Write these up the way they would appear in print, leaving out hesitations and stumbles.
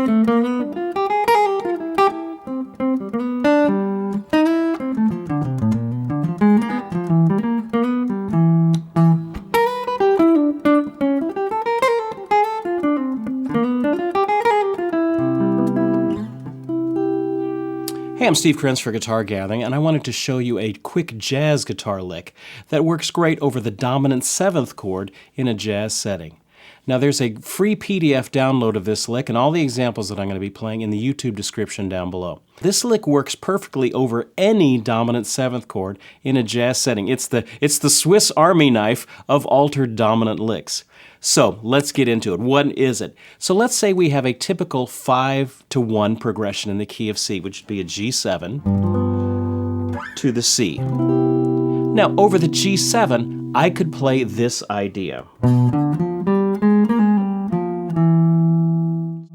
Hey, I'm Steve Krenz for Guitar Gathering, and I wanted to show you a quick jazz guitar lick that works great over the dominant 7th chord in a jazz setting. Now, there's a free PDF download of this lick and all the examples that I'm going to be playing in the YouTube description down below. This lick works perfectly over any dominant 7th chord in a jazz setting. It's the Swiss Army knife of altered dominant licks. So let's get into it. What is it? So let's say we have a typical 5-to-1 progression in the key of C, which would be a G7 to the C. Now, over the G7, I could play this idea.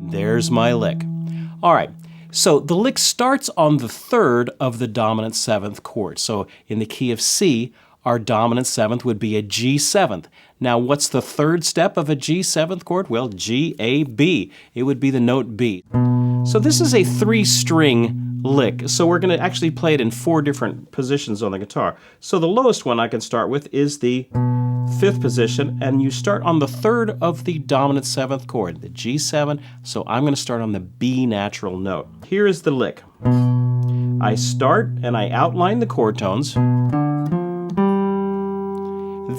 There's my lick. All right, so the lick starts on the 3rd of the dominant 7th chord. So in the key of C, our dominant 7th would be a G7th. Now, what's the 3rd step of a G7th chord? Well, G, A, B. It would be the note B. So this is a 3-string lick. So we're going to actually play it in 4 different positions on the guitar. So the lowest one I can start with is the 5th position, and you start on the 3rd of the dominant 7th chord, the G7. So I'm going to start on the B natural note. Here is the lick. I start and I outline the chord tones.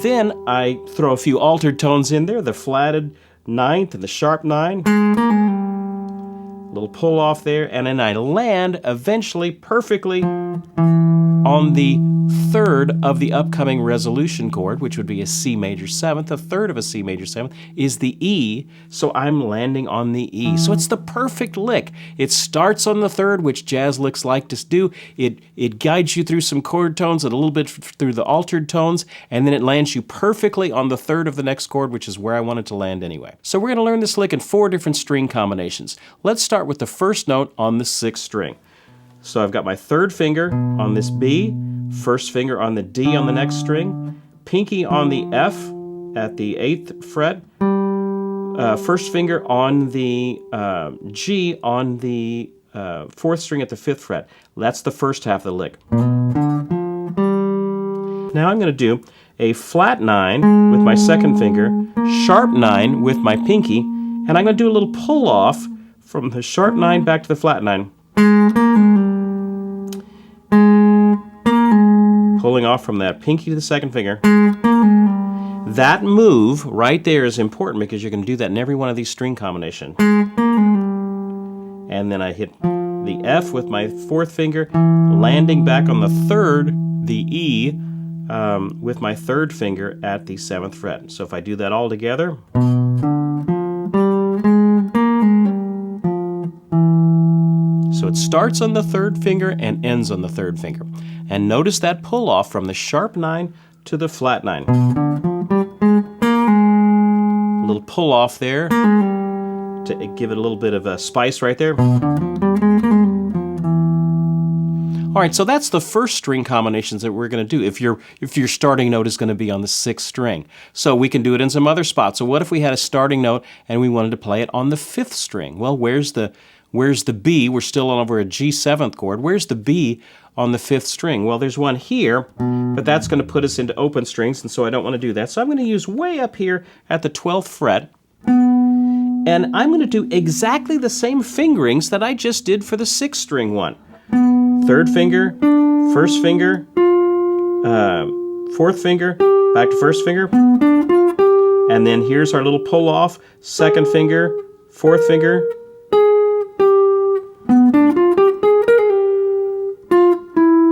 Then I throw a few altered tones in there, the flatted 9th and the sharp 9. A little pull off there, and then I land eventually perfectly on the 3rd of the upcoming resolution chord, which would be a C major 7th. A 3rd of a C major 7th is the E, so I'm landing on the E. So it's the perfect lick. It starts on the 3rd, which jazz licks like to do. It guides you through some chord tones and a little bit through the altered tones, and then it lands you perfectly on the 3rd of the next chord, which is where I want it to land anyway. So we're going to learn this lick in 4 different string combinations. Let's start with the first note on the 6th string. So I've got my 3rd finger on this B, 1st finger on the D on the next string, pinky on the F at the 8th fret, 1st finger on the G on the 4th string at the 5th fret. That's the first half of the lick. Now I'm going to do a flat 9 with my 2nd finger, sharp 9 with my pinky, and I'm going to do a little pull off from the sharp 9 back to the flat 9. Pulling off from that pinky to the 2nd finger. That move right there is important because you're going to do that in every one of these string combinations. And then I hit the F with my 4th finger, landing back on the 3rd, the E, with my 3rd finger at the 7th fret. So if I do that all together. So it starts on the 3rd finger and ends on the 3rd finger. And notice that pull off from the sharp 9 to the flat 9. A little pull off there to give it a little bit of a spice right there. All right, so that's the first string combinations that we're going to do if your starting note is going to be on the 6th string. So we can do it in some other spots. So what if we had a starting note and we wanted to play it on the 5th string? Well, where's the B? We're still on over a G7th chord. Where's the B on the 5th string? Well, there's one here, but that's going to put us into open strings, and so I don't want to do that. So I'm going to use way up here at the 12th fret, and I'm going to do exactly the same fingerings that I just did for the 6th string one. 3rd finger, 1st finger, 4th finger, back to 1st finger, and then here's our little pull off, 2nd finger, 4th finger,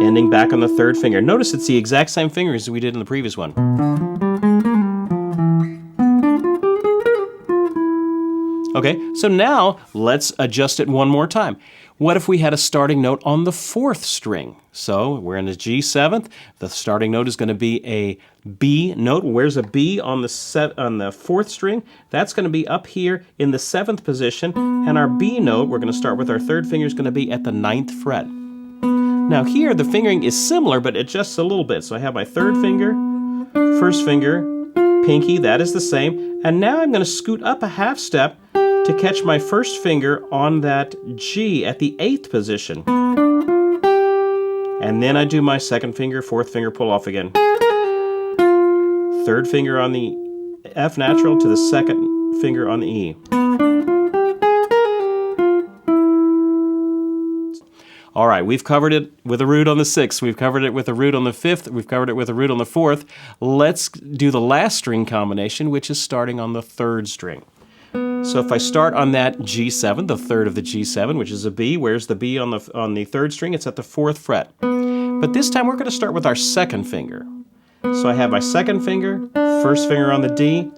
ending back on the 3rd finger. Notice it's the exact same fingers as we did in the previous one. Okay, so now let's adjust it one more time. What if we had a starting note on the 4th string? So we're in the G7th. The starting note is going to be a B note. Where's a B on the 4th string? That's going to be up here in the 7th position. And our B note, we're going to start with our 3rd finger, is going to be at the 9th fret. Now here the fingering is similar, but adjusts a little bit. So I have my 3rd finger, 1st finger, pinky, that is the same. And now I'm going to scoot up a half step to catch my first finger on that G at the 8th position. And then I do my second finger, fourth finger, pull off again. Third finger on the F natural to the second finger on the E. All right, we've covered it with a root on the 6th. We've covered it with a root on the 5th. We've covered it with a root on the 4th. Let's do the last string combination, which is starting on the 3rd string. So if I start on that G7, the 3rd of the G7, which is a B, where's the B on the 3rd string? It's at the 4th fret. But this time we're going to start with our second finger. So I have my second finger, first finger on the D,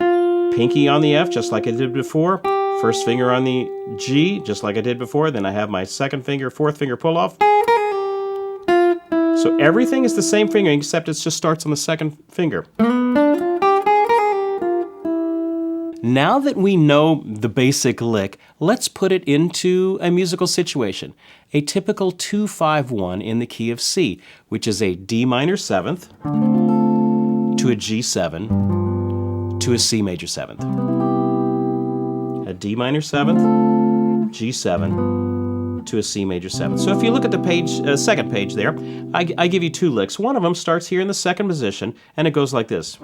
pinky on the F, just like I did before. First finger on the G, just like I did before. Then I have my second finger, fourth finger pull off. So everything is the same finger, except it just starts on the second finger. Now that we know the basic lick, let's put it into a musical situation. A typical 2-5-1 in the key of C, which is a D minor 7th to a G7 to a C major 7th. A D minor 7th, G7 to a C major 7th. So if you look at the page, second page there, I give you 2 licks. One of them starts here in the second position, and it goes like this.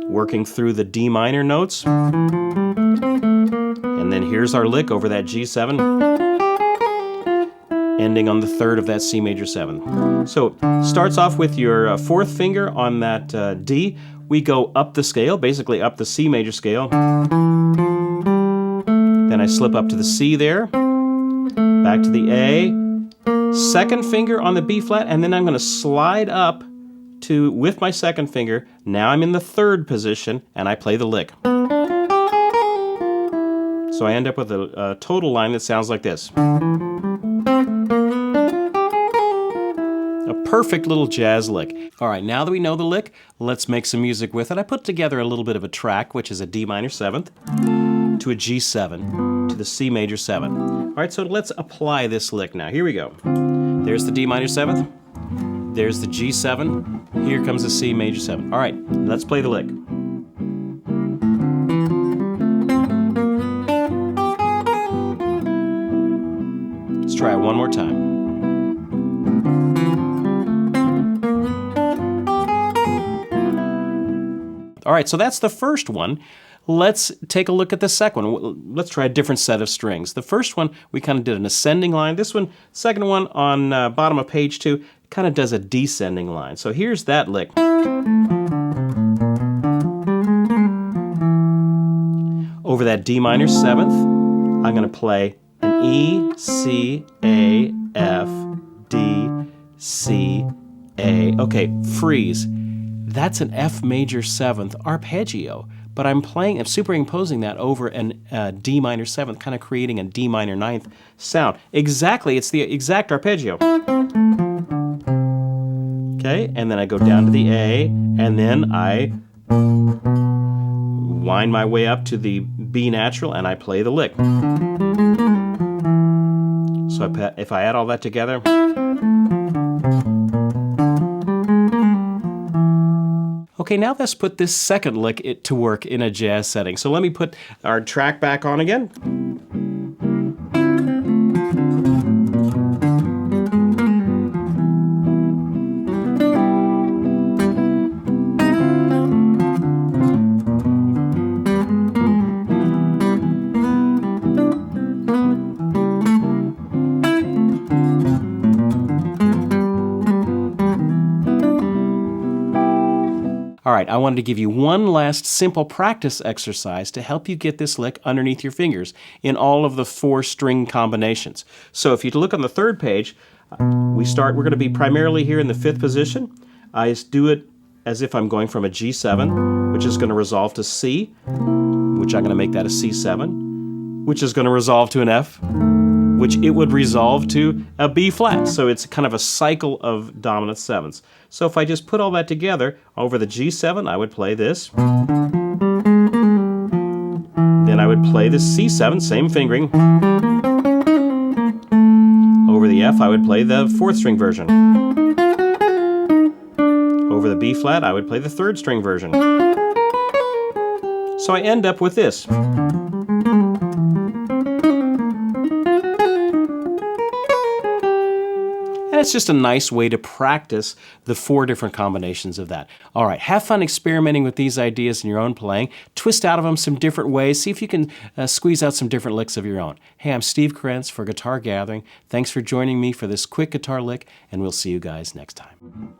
Working through the D minor notes. And then here's our lick over that G7, ending on the 3rd of that C major 7th. So starts off with your 4th finger on that D. We go up the scale, basically up the C major scale. Then I slip up to the C there, back to the A, second finger on the B flat, and then I'm going to slide up to, with my second finger, now I'm in the 3rd position, and I play the lick. So I end up with a total line that sounds like this. A perfect little jazz lick. All right, now that we know the lick, let's make some music with it. I put together a little bit of a track, which is a D minor 7th to a G7 to the C major 7. All right, so let's apply this lick now. Here we go. There's the D minor 7th. There's the G7. Here comes the C major 7. All right, let's play the lick. Let's try it one more time. All right, so that's the first one. Let's take a look at the second one. Let's try a different set of strings. The first one, we kind of did an ascending line. This one, second one on bottom of page 2, kind of does a descending line. So here's that lick. Over that D minor 7th, I'm going to play an E, C, A, F, D, C, A. Okay, freeze. That's an F major 7th arpeggio, but I'm superimposing that over an D minor 7th, kind of creating a D minor 9th sound. Exactly, it's the exact arpeggio. Okay, and then I go down to the A, and then I wind my way up to the B natural, and I play the lick. So if I add all that together, okay, now let's put this second lick to work in a jazz setting. So let me put our track back on again. All right, I wanted to give you one last simple practice exercise to help you get this lick underneath your fingers in all of the 4 string combinations. So if you look on the 3rd page, we're going to be primarily here in the 5th position. I do it as if I'm going from a G7, which is going to resolve to C, which I'm going to make that a C7, which is going to resolve to an F, which it would resolve to a B flat. So it's kind of a cycle of dominant 7ths. So if I just put all that together, over the G7, I would play this. Then I would play the C7, same fingering. Over the F, I would play the 4th string version. Over the B flat, I would play the 3rd string version. So I end up with this. And it's just a nice way to practice the 4 different combinations of that. All right, have fun experimenting with these ideas in your own playing. Twist out of them some different ways. See if you can squeeze out some different licks of your own. Hey, I'm Steve Krentz for Guitar Gathering. Thanks for joining me for this quick guitar lick, and we'll see you guys next time.